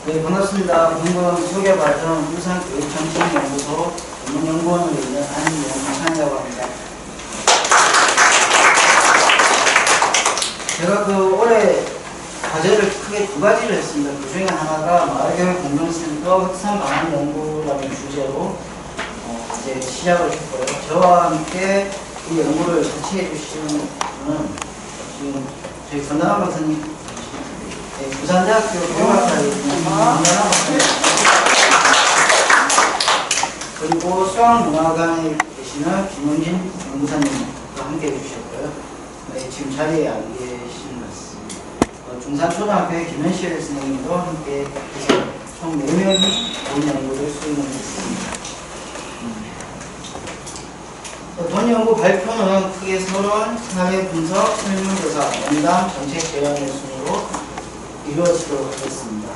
네, 반갑습니다. 방금 소개받은 울산교육정책연구소 전문연구원으로 있는 안영찬이라고 합니다. 제가 올해 과제를 크게 두 가지를 했습니다. 그 중에 하나가 마을교육 공동센터 확산 방안 연구라는 주제로 이제 시작을 했고요. 저와 함께 이 연구를 같이 해주시는 분은 지금 저희 권단환 박사님, 네, 부산대학교 교육학과에 있는 권단환 박사님, 그리고 수학문화관에 계시는 김원진 연구사님과 함께 해주셨고요. 네, 지금 자리에 안 계신 것 같습니다. 중산초등학교의 김현실 선생님도 함께 해서 총 4명이 본 연구를 수행을 했습니다. 본 연구 발표는 크게 서론, 사회 분석, 설문조사, 면담, 정책 제안의 순으로 이루어지도록 하겠습니다.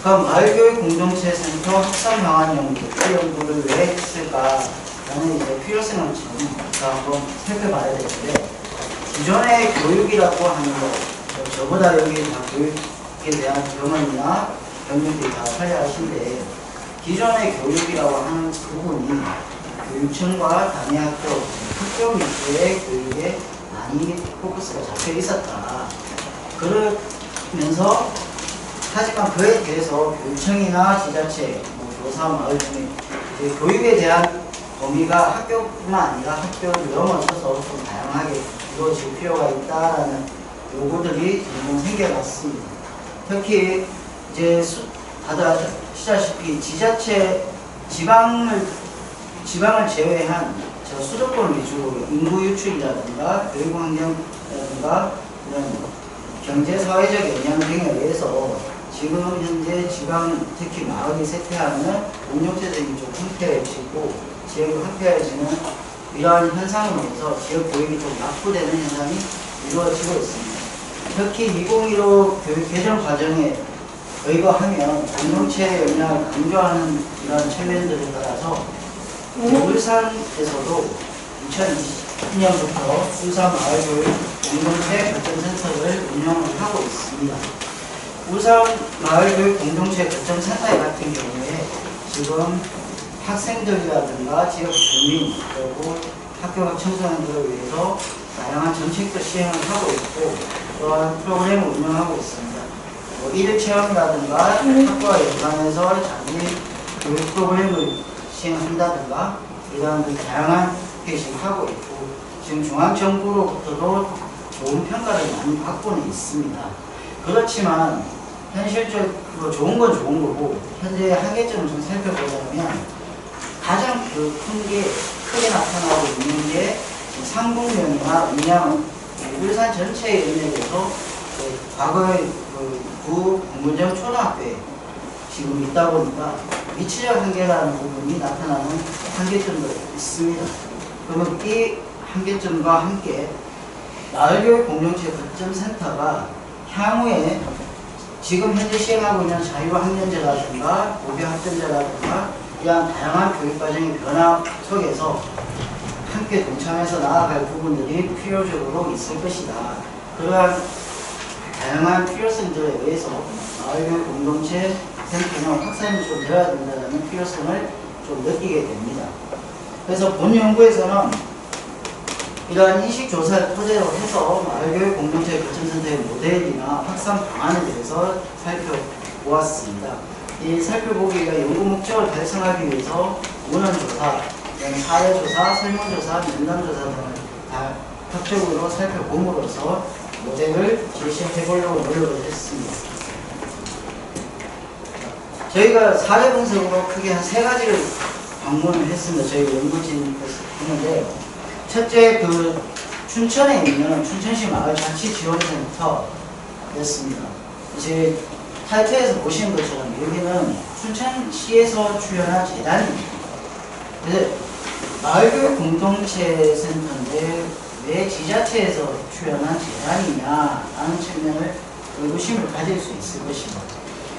그럼 마을교육 공동체센터 확산 방안 연구, 이 연구를 왜 했을까라는 이제 필요성을 지금 한번 살펴봐야 되는데, 기존의 교육이라고 하는 거, 저보다 여기 다 교육에 대한 경험이나 경력들이 다 활약하신데, 기존의 교육이라고 하는 부분이 교육청과 단위학교, 학교 위주의 교육에 많이 포커스가 잡혀 있었다. 그러면서 하지만 그에 대해서 교육청이나 지자체, 교사, 마을 등의 교육에 대한 범위가 학교뿐만 아니라 학교를 넘어서서 좀 다양하게 이루어질 필요가 있다라는 요구들이 점점 생겨났습니다. 특히 이제 다들 아시다시피 지자체, 지방을 제외한 수도권 위주로 인구 유축이라든가 교육 환경이라든가 이런 경제 사회적 영향 등에 의해서 지금 현재 지방, 특히 마을이 쇠퇴하는 공동체적인 좀 황폐해지고 지역이 황폐해지는 이러한 현상으로서 지역 교육이 좀 낙후되는 현상이 이루어지고 있습니다. 특히 2015 교육 개정 과정에 의거하면 공동체의 영향을 강조하는 이러한 측면들에 따라서 울산에서도 2020년부터 울산 마을교육 공동체 거점센터를 운영을 하고 있습니다. 울산 마을교육 공동체 거점센터 같은 경우에 지금 학생들이라든가 지역 주민 그리고 학교 각 청소년들을 위해서 다양한 정책도 시행을 하고 있고 또한 프로그램을 운영하고 있습니다. 일체험이라든가 학교와 연관해서 자기 교육 프로그램을 시행한다든가 이런 다양한 계획을 하고 있고 지금 중앙정부로부터도 좋은 평가를 많이 받고는 있습니다. 그렇지만 현실적으로 좋은 건 좋은 거고 현재 한계점을 좀 살펴보자면 가장 크게 나타나고 있는 게 상봉면이나 음양 울산 전체의 인력에서 과거의 구 공군정 초등학교에 지금 있다 보니까 위치적 한계라는 부분이 나타나는 한계점도 있습니다. 그러면 이 한계점과 함께 마을교육 공동체 거점센터가 향후에 지금 현재 시행하고 있는 자유학년제라든가 고교학점제라든가 이러한 다양한 교육과정의 변화 속에서 함께 동참해서 나아갈 부분들이 필요적으로 있을 것이다. 그러한 다양한 필요성들에 의해서 마을교육 공동체 센터는 확산이 좀 되어야 된다는 필요성을 좀 느끼게 됩니다. 그래서 본 연구에서는 이러한 인식조사를 토대로 해서 마을교육 공동체 거점센터의 모델이나 확산 방안에 대해서 살펴보았습니다. 이 살펴보기가 연구 목적을 달성하기 위해서 문헌조사, 사례조사, 설문조사, 면담조사 등을 다 합적으로 살펴봄으로써 모델을 제시해 보려고 노력을 했습니다. 저희가 사례 분석으로 크게 한 3가지를 방문을 했습니다. 저희 연구진을 했는데 첫째 춘천에 있는 춘천시 마을자치지원센터였습니다. 이제 타이틀에서 보시는 것처럼 여기는 춘천시에서 출연한 재단입니다. 그래서 마을교육 공동체 센터인데 왜 지자체에서 출연한 재단이냐라는 측면을 의구심을 가질 수 있을 것입니다.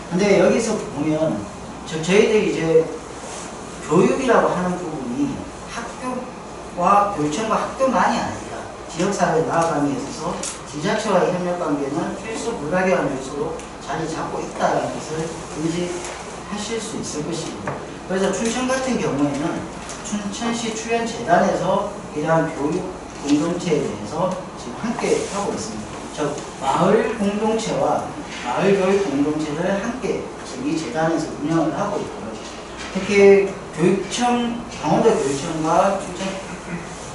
근데 여기서 보면 저희들이 이제 교육이라고 하는 부분이 학교와 교육청과 학교만이 아니라 지역사회에 나아감에 있어서 지자체와의 협력관계는 필수 불가결한 요소로 자리 잡고 있다는 것을 인지하실 수 있을 것입니다. 그래서 춘천 같은 경우에는 춘천시 출연재단에서 이러한 교육 공동체에 대해서 지금 함께 하고 있습니다. 즉 마을 공동체와 마을 교육 공동체를 함께 지금 이 재단에서 운영을 하고 있고요. 특히 교육청, 강원도 교육청과 춘천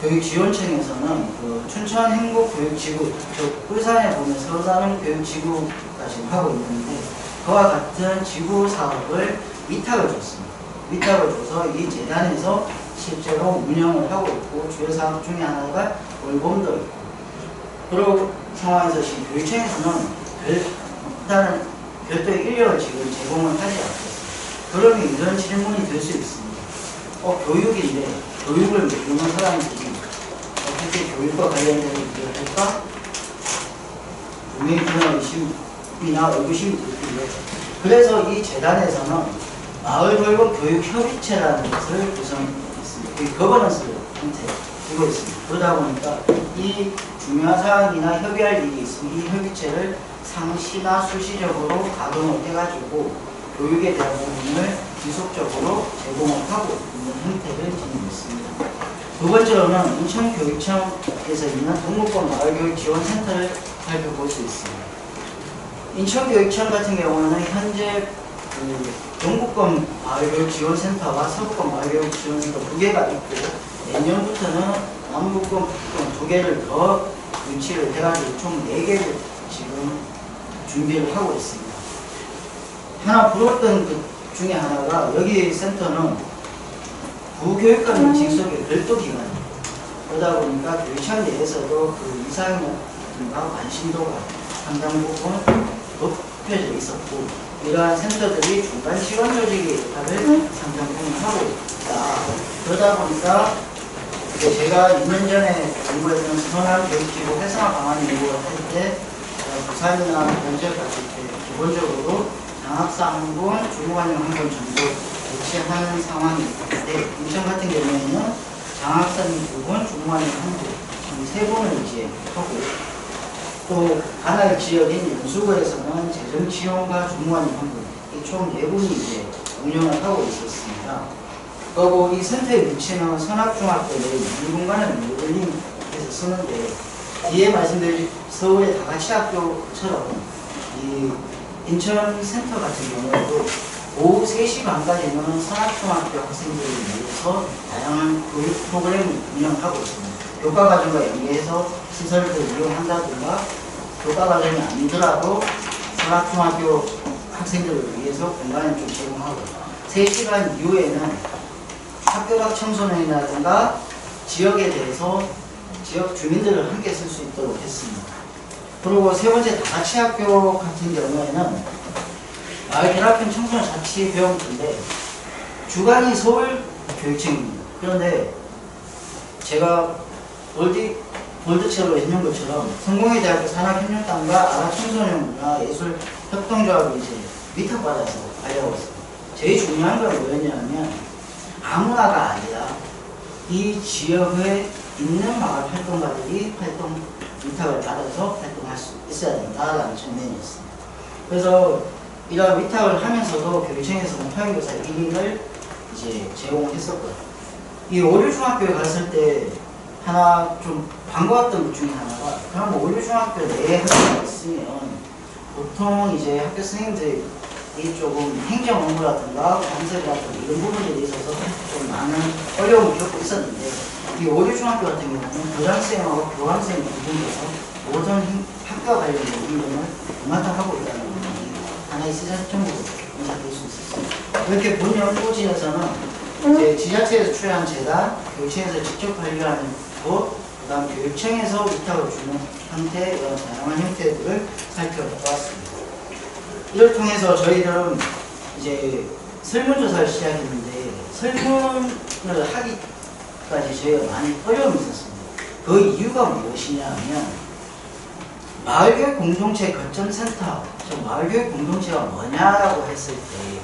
교육지원청에서는 그 춘천 행복교육지구, 즉 울산에 보면 서다른 교육지구가 지금 하고 있는데 그와 같은 지구 사업을 위탁을 줬습니다. 위탁을 줘서 이 재단에서 실제로 운영을 하고 있고 주요 사업 중에 하나가 돌봄도 있고 그런 상황에서 지금 교육청에서는 일단은 별도의 인력을 지금 제공을 하지 않겠습니다. 그러면 이런 질문이 될 수 있습니다. 교육인데 교육을 모르는 사람들이 어떻게 교육과 관련된 일을 할까? 분명히 그런 의심이나 의구심이 들고요. 그래서 이 재단에서는 마을돌봄교육협의체라는 것을 구성했습니다. 이 거버넌스 형태이고 있습니다. 그러다 보니까 이 중요한 사항이나 협의할 일이 있으면 이 협의체를 상시나 수시적으로 가동을 해가지고 교육에 대한 부분을 지속적으로 제공을 하고 있는 형태를 지니고 있습니다. 두 번째로는 인천교육청에서 있는 동북권 마을교육지원센터를 살펴볼 수 있습니다. 인천교육청 같은 경우는 현재 동북권 마을교육지원센터와 서북권 마을교육지원센터 두 개가 있고 내년부터는 남북권, 북권 두 개를 더 유치를 해가지고 총 4개를 지금 준비를 하고 있습니다. 하나 부러웠던 그 중에 하나가 여기 센터는 부교육감 직속의 별도 기관이에요. 그러다 보니까 교육청 내에서도 그 이상과 관심도가 상당 부분 높여져 있었고 이러한 센터들이 중간 지원 조직의 역할을 상당 부분 하고 있다. 그러다 보니까 제가 2년 전에 공부했던 선한 교육지구 활성화 방안 연구를 할 때 부산이나 변지역 같은 때 기본적으로 장학사 한 분, 주무관님 한 분 정도 배치하는 상황이 있는데 인천 같은 경우에는 장학사님 2분, 주무관님 한 분, 3분을 이제 하고 또 관할 지역인 연수구에서는 재정지원과 주무관님 한 분, 총 4분이 이제 운영을 하고 있었습니다. 그리고 이 센터의 위치는 선악중학교 내 물공간을 모델링해서 쓰는데 뒤에 말씀드린 서울의 다가치학교처럼 이 인천 센터 같은 경우에도 오후 3시 반까지는 선악중학교 학생들을 위해서 다양한 교육 프로그램을 운영하고 있습니다. 교과과정과 연계해서 시설들을 이용한다든가 교과과정이 아니더라도 선악중학교 학생들을 위해서 공간을 좀 제공하고 3시간 이후에는 학교 밖 청소년이라든가 지역에 대해서 지역 주민들을 함께 쓸 수 있도록 했습니다. 그리고 세 번째 다가치학교 같은 경우에는 마을결합형 청소년 자치교육인데 주관이 서울교육청입니다. 그런데 제가 볼드체로 했는 것처럼 성공회대학교 산학협력단과 아라청소년문화예술협동조합이 이제 위탁받아서 관리하고 있습니다. 제일 중요한 건 뭐였냐면 아무나가 아니라 이 지역에 있는 마을 활동가들이 활동 위탁을 받아서 활동할 수 있어야 된다라는 측면이었습니다. 그래서 이런 위탁을 하면서도 교육청에서는 토양교사 1인을 이제 제공을 했었거든요. 이 오류중학교에 갔을 때 하나 좀 반가웠던 것 중에 하나가 그럼 뭐 오류중학교 내에 학교가 있으면 보통 이제 학교 선생님들이 조금 행정 업무라든가 관세라든가 이런 부분에 있어서 좀 많은 어려움을 겪고 있었는데 이 오류중학교 같은 경우는 교장선생님하고 교감선생님 부분에서 모든 학교와 관련된 임무를 맡아하고 있다는 부분이 하나의 시사점으로 인사될 수 있었습니다. 이렇게 본 연구진에서는 이제 지자체에서 출연한 재단, 교육청에서 직접 관리하는 곳, 그 다음 교육청에서 위탁을 주는 형태, 이런 다양한 형태들을 살펴보았습니다. 이를 통해서 저희들은 이제 설문조사를 시작했는데 설문을 하기까지 저희가 많이 어려움이 있었습니다. 그 이유가 무엇이냐 하면 마을교육 공동체 거점센터, 저 마을교육 공동체가 뭐냐라고 했을 때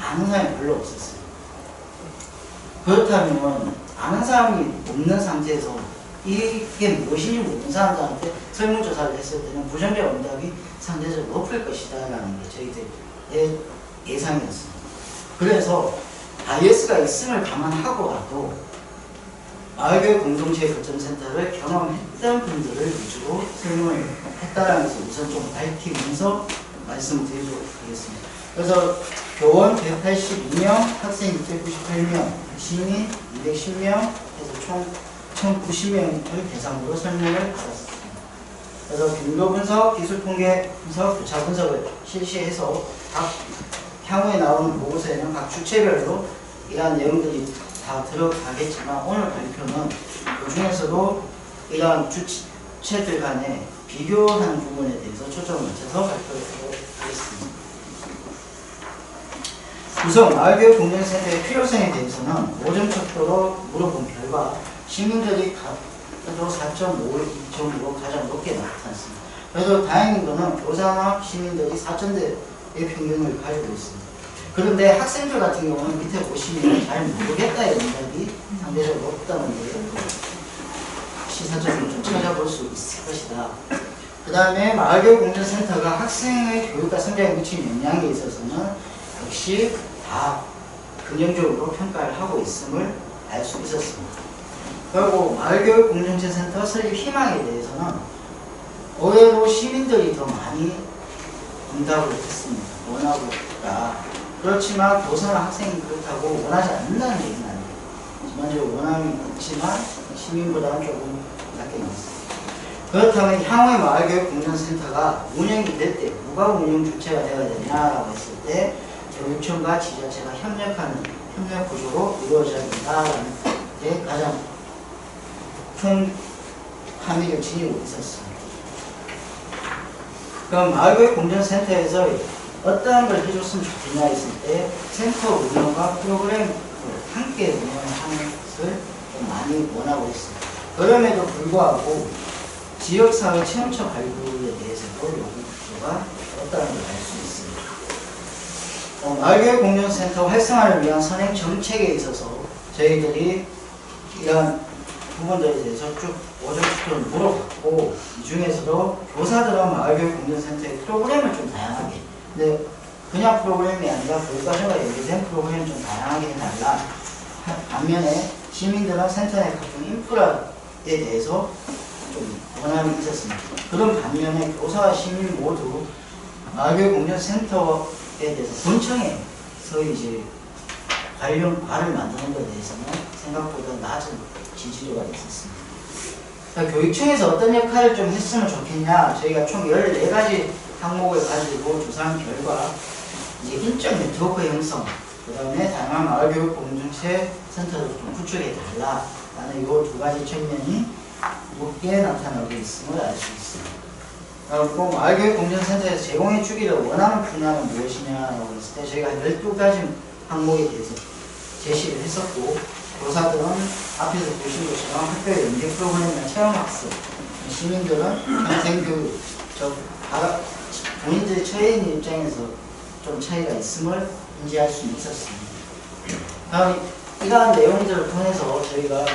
아는 사람이 별로 없었어요. 그렇다면 아는 사람이 없는 상태에서 이게 무엇인지 모르는 사람들한테 설문조사를 했을 때는 부정적 응답이 상대적으로 높을 것이다 라는 게 저희들의 예상이었습니다. 그래서 바이어스가 있음을 감안하고라도 마을교육 공동체 거점센터를 경험했던 분들을 위주로 설명을 했다라는 것을 우선 좀 밝히면서 말씀드리도록 하겠습니다. 그래서 교원 182명, 학생 698명, 시민 210명 해서 총 1090명을 대상으로 설명을 받았습니다. 그래서 빈도 분석, 기술 통계 분석, 교차 분석을 실시해서 각 향후에 나오는 보고서에는 각 주체별로 이러한 내용들이 다 들어가겠지만 오늘 발표는 그 중에서도 이러한 주체들 간의 비교하는 부분에 대해서 초점을 맞춰서 발표를 하도록 하겠습니다. 우선 마을교육 공동센터의 필요성에 대해서는 5점 척도로 물어본 결과 시민들이 가도 4.52점으로 가장 높게 나타났습니다. 그래서 다행인 것은 교사나 시민들이 4점대의 평균을 가지고 있습니다. 그런데 학생들 같은 경우는 밑에 보시면 잘 모르겠다의 응답이 상대적으로 높다는 게 시사적으로 좀 찾아볼 수 있을 것이다. 그 다음에 마을교육 공동센터가 학생의 교육과 성장에 미치는 영향에 있어서는 역시 다 긍정적으로 평가를 하고 있음을 알 수 있었습니다. 그리고 마을교육 공동체센터 설립 희망에 대해서는 의외로 시민들이 더 많이 응답을 했습니다. 원하고 있다. 그렇지만 교사나 학생이 그렇다고 원하지 않는다는 얘기는 아니에요. 전반적으로 원함이 있지만 시민보다는 조금 낮게 나왔습니다. 그렇다면 향후의 마을교육 공동센터가 운영이 될 때 누가 운영 주체가 되어야 되냐라고 했을 때 교육청과 지자체가 협력하는 협력 구조로 이루어져야 된다는 게 가장 큰 함의를 지니고 있었습니다. 그럼 마을교육 공동센터에서 어떠한 걸 해줬으면 좋겠냐 했을 때 센터 운영과 프로그램을 함께 운영하는 것을 좀 많이 원하고 있습니다. 그럼에도 불구하고 지역사회 체험처 발굴에 대해서도 요구가 없다는 걸 알 수 있습니다. 마을교육 공동센터 활성화를 위한 선행 정책에 있어서 저희들이 이런 부분들에 대해서 쭉 5점 축도를 물어봤고 이 중에서도 교사들은 마을교육 공동센터의 프로그램을 좀 다양하게 근데 그냥 프로그램이 아니라 교육과정과 연계된 프로그램을 좀 다양하게 해달라. 반면에 시민들은 센터 내 각종 인프라에 대해서 좀 원함이 있었습니다. 그런 반면에 교사와 시민 모두 마을교육 공동센터에 대해서 본청에서 이제 관련 발을 만드는 것에 대해서는 생각보다 낮은 지지도가 있었습니다. 교육청에서 어떤 역할을 좀 했으면 좋겠냐, 저희가 총 14가지 항목을 가지고 조사한 결과 이제 인적 네트워크 형성, 그 다음에 다양한 마을교육 공동체 센터를 좀 구축해 달라 라는 이 두 가지 측면이 높게 나타나고 있음을 알 수 있습니다. 그리고 마을교육 공동센터에서 제공해 주기를 원하는 분야는 무엇이냐라고 했을 때 저희가 12가지 항목에 대해서 제시를 했었고, 교사들은 앞에서 보신 것처럼 학교의 연계 프로그램이나 체험학습, 시민들은 평생교육, 본인들이 처해 있는 입장에서 좀 차이가 있음을 인지할 수 있었습니다. 이러한 내용들을 통해서 저희가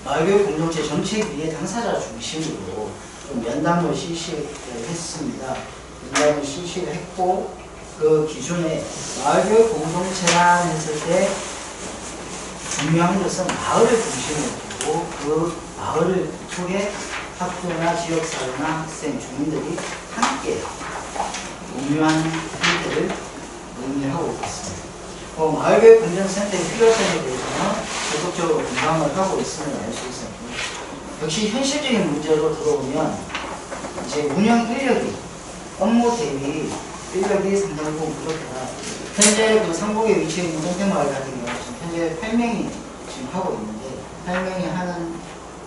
마을교육 공동체 정책위의 당사자 중심으로 좀 면담을 실시를 했습니다. 면담을 실시를 했고, 그 기준에 마을교육 공동체란 했을 때 중요한 것은 마을을 중심으로 두고 그 마을 속에 학교나 지역사회나 학생, 주민들이 함께 공유하는 형태를 의미하고 있습니다. 마을교육 공동센터의 필요성에 대해서는 적극적으로 공감을 하고 있음을 알 수 있었고, 역시 현실적인 문제로 들어오면 이제 운영 인력이 업무 대비 인력이 상당히 부족하다. 현재 그 상복에 위치해 있는 홍대마을 같은 경우 지금 현재 8명이 지금 하고 있는데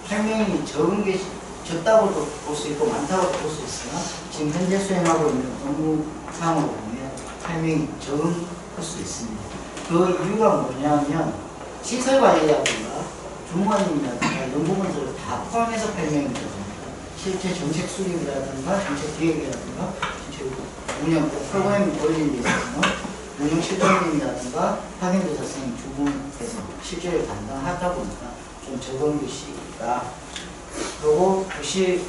8명이 적은 게 적다고도 볼 수 있고 많다고도 볼 수 있으나 지금 현재 수행하고 있는 업무 상황으로 보면 8명이 적을 수 있습니다. 그 이유가 뭐냐면 시설관리라든가 주무관님이라든가 이런 부분들을 다 포함해서 8명이거든요. 실제 정책 수립이라든가 정책 기획이라든가 정책 운영 프로그램 돌리는 데 있어서는 운영 실장님이라든가 학연교사 선생님 두 분께서 실제를 담당하다 보니까 좀 적은 것이다. 그리고 혹시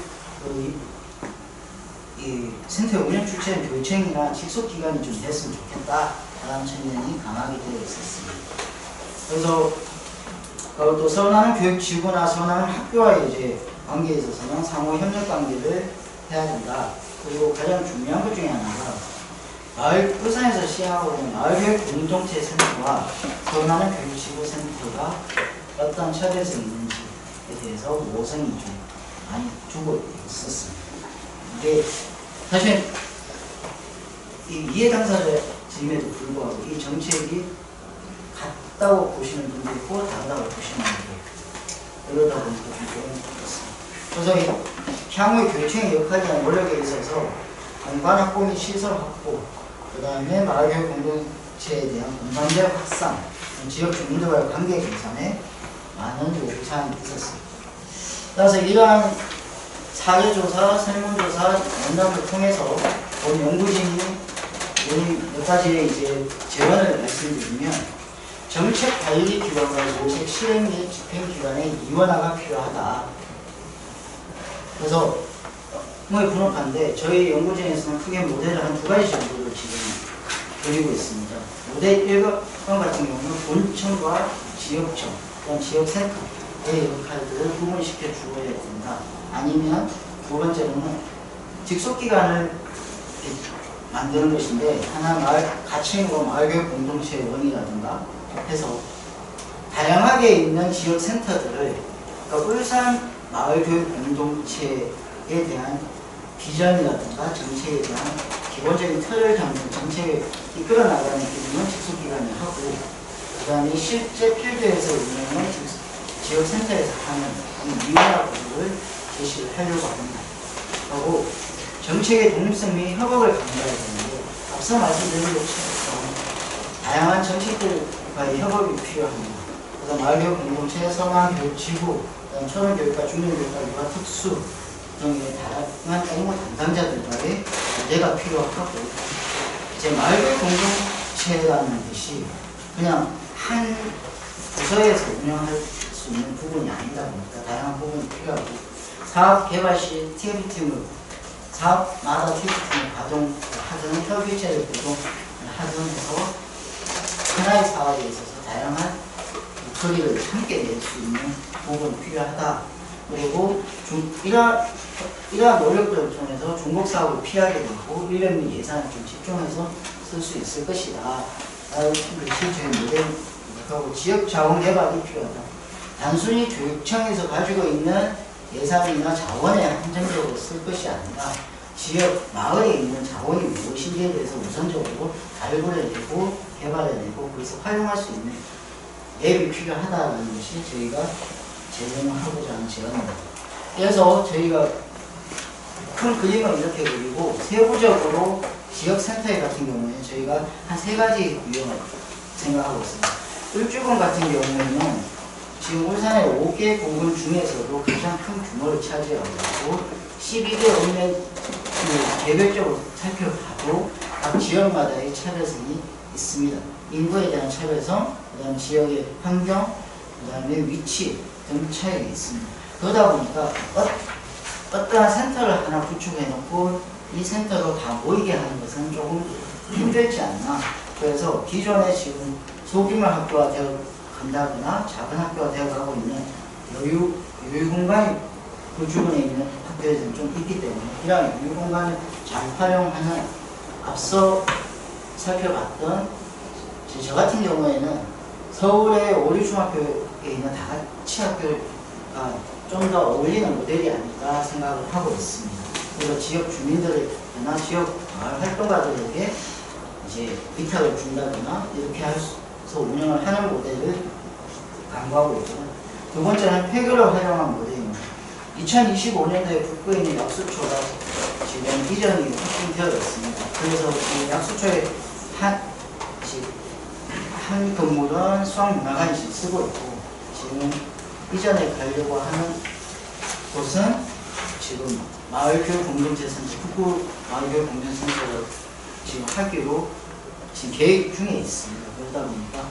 이 센터 운영 출처의 교육청이나 직속 기관이 좀 됐으면 좋겠다라는 측면이 강하게 되어 있었습니다. 그래서 또 서운하는 교육지구나 서운하는 학교와의 이제 관계에 있어서는 상호 협력 관계를 해야 된다. 그리고 가장 중요한 것 중에 하나가 울산에서 시행하고 있는 마을교육 공동체 센터와 서운하는 교육지구 센터가 어떤 차별성이 있는지에 대해서 모성이 좀 많이 주고 있었습니다. 이게 사실 이 이해 당사자임에도 불구하고 이 정책이 같다고 보시는 분도 있고 다르다고 보시는 분도 있고 그러다 보니까 좀 그런 것 같습니다. 그래서 향후의 교육청의 역할이나 노력에 있어서 공간 확보 및 시설 확보, 그 다음에 마을교육 공동체에 대한 공간적 확산, 지역 주민들과의 관계 개선에 많은 요구사항이 있었습니다. 따라서 이러한 사례조사, 설문조사, 면담을 통해서 본 연구진이 몇 가지의 이제 재원을 말씀드리면 정책관리기관과 정책 실행 및 집행기관의 이원화가 필요하다. 그래서 분업한데 저희 연구진에서는 크게 모델을 한 2가지 정도로 지금 그리고 있습니다. 모델 1번 같은 경우는 본청과 지역청, 또는 지역센터의 역할들을 구분시켜 주어야 된다. 아니면 두 번째로는 직속기관을 만드는 것인데 하나 가칭으로 마을교육 공동체원이라든가 해서 다양하게 있는 지역센터들을 그러니까 울산 마을교육 공동체에 대한 비전이라든가 정책에 대한 기본적인 틀을 담는 정책을 이끌어 나가는 기능은 직속기관이 하고 그 다음에 실제 필드에서 운영하는 지역센터에서 하는 이 이원화 구조를 제시를 하려고 합니다. 그리고 정책의 독립성 및 협업을 강조해야 되는데 앞서 말씀드린 것처럼 다양한 정책들과의 협업이 필요합니다. 그래서 마을교육 공동체, 서망교육지구, 초등교육과 중등교육과 육아특수 등의 다양한 업무 담당자들과의 교제가 필요하고 이제 마을교육 공동체라는 것이 그냥 한 부서에서 운영할 수 있는 부분이 아니다 보니까 다양한 부분이 필요하고 사업 개발 시 TF팀을 사업마다 TF팀을 가동하든 협의체를 구동하든 해서 하나의 사업에 있어서 다양한 목소리를 함께 낼 수 있는 부분이 필요하다. 그리고 이러한 노력들을 통해서 중복 사업을 피하게 되고 인력 및 예산을 좀 집중해서 쓸 수 있을 것이다. 라는 것이 저희 모델이고 지역 자원 개발이 필요하다. 단순히 교육청에서 가지고 있는 예산이나 자원에 한정적으로 쓸 것이 아니라 지역 마을에 있는 자원이 무엇인지에 대해서 우선적으로 발굴해내고 개발해내고 그래서 활용할 수 있는 앱이 필요하다는 것이 저희가 제공하고자 하는 제안입니다. 그래서 저희가 큰 그림을 이렇게 그리고 세부적으로 지역센터 같은 경우에 저희가 한 3가지 유형을 생각하고 있습니다. 을주군 같은 경우에는 지금 울산의 5개 공군 중에서도 가장 큰 규모를 차지하고 있고 12개 읍내 개별적으로 살펴봐도 각 지역마다의 차별성이 있습니다. 인구에 대한 차별성, 그 다음에 지역의 환경, 그 다음에 위치 등 차이가 있습니다. 그러다 보니까 어떠한 센터를 하나 구축해 놓고 이 센터로 다 모이게 하는 것은 조금 힘들지 않나. 그래서 기존에 지금 소규모 학교가 되어 간다거나 작은 학교가 되어 가고 있는 여유 공간이 그 주변에 있는 학교에서는 좀 있기 때문에 이런 여유 공간을 잘 활용하는 앞서 살펴봤던 저 같은 경우에는 서울의 오류중학교에 있는 다같이 학교가 좀 더 어울리는 모델이 아닐까 생각을 하고 있습니다. 그래서 지역 주민들이나 지역 마을 활동가들에게 이제 위탁을 준다거나 이렇게 해서 운영을 하는 모델을 강구하고 있고 두 번째는 폐교를 활용한 모델입니다. 2025년도에 북구에 있는 약수초가 지금 이전이 확정되어 있습니다. 그래서 이 약수초에 한 건물은 수학문화관이 쓰고 있고 지금 이전에 가려고 하는 곳은 지금 마을교육공동체센터, 북구 마을교육공동체센터를 지금 하기로 지금 계획 중에 있습니다. 그러다 보니까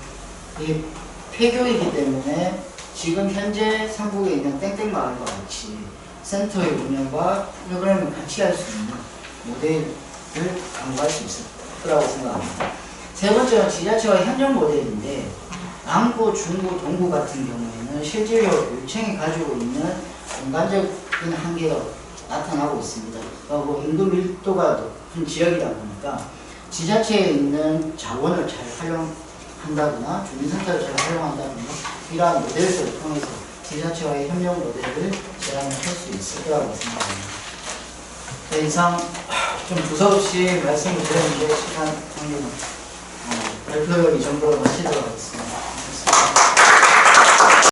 이게 폐교이기 때문에 지금 현재 삼북에 있는 땡땡마을과 같이 센터의 운영과 프로그램을 같이 할 수 있는 모델을 강구할 수 있을 거라고 생각합니다. 세 번째는 지자체와 협력 모델인데 남구, 중구, 동구 같은 경우에는 실제로 교육청이 가지고 있는 공간적인 한계가 나타나고 있습니다. 그리고 인구 밀도가 높은 지역이다 보니까 지자체에 있는 자원을 잘 활용한다거나 주민센터를 잘 활용한다거나 이러한 모델을 통해서 지자체와의 협력 모델을 제안을 할 수 있을 거라고 생각합니다. 네, 이상 좀 두서없이 말씀을 드렸는데 시간 관계는 발표를 이 정도로 마치도록 하겠습니다.